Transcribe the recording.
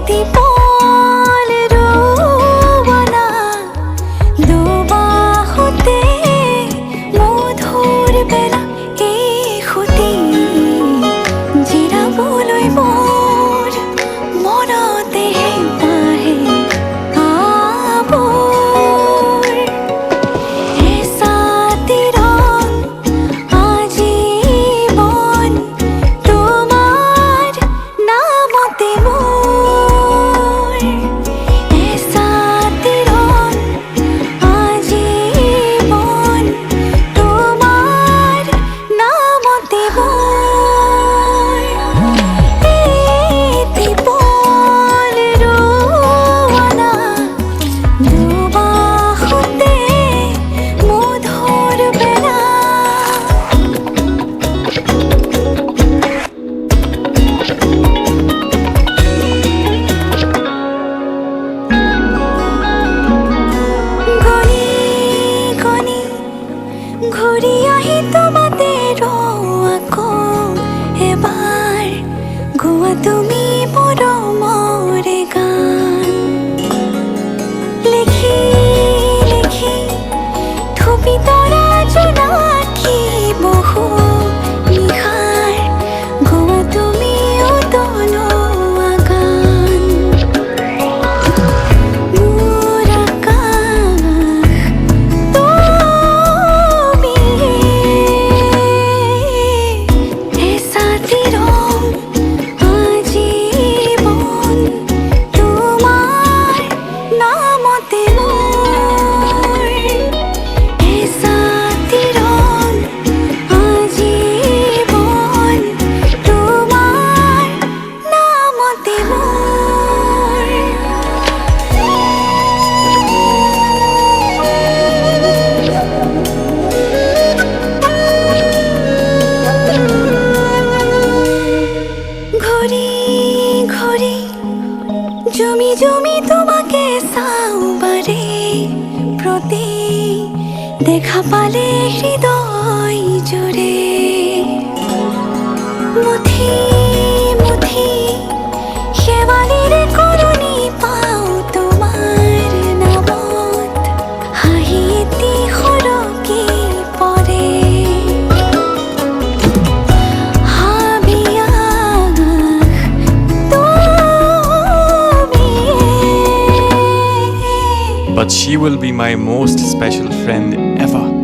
দীপল রুৱানা দুবাহুতে মধুৰ বেলা এই সুতি জিৰাবলৈ মোৰ মনতেহে পাহে আবোৰ এচাতি ৰং আজীৱন তোমাৰ নামতে মোৰ এচাতি ৰং আজীৱন তোমাৰ নামতে মোৰ এই দীপল ৰুৱানা দুবাহুতে মধুৰ বেলা গণি গণি ঘূৰি আহি তোমাতে ৰওঁ আকৌ এবাৰ গোৱা তুমি মৰমৰে গান লিখি লিখি থপি তৰা জোনাকী বহু নিশাৰ গোৱা তুমি উতলোৱা গান মোৰ আকাশ তুমিয়ে এচাতি ৰং আজীৱন তোমাৰ নামতে মোৰ এচাতি ৰং আজীৱন তোমাৰ নামতে ঘূৰি ঘূৰি জুমি জুমি তোমাকে চাওঁ বাৰে প্ৰতি দেখা পালে হৃদয় জুৰে মুঠি মুঠি শেৱালিৰে কৰণী পাওঁ তোমাৰ নামত হাঁহি এটি সৰকি পৰে হাবিয়াস তুমিয়ে But she will be my most special friend ever.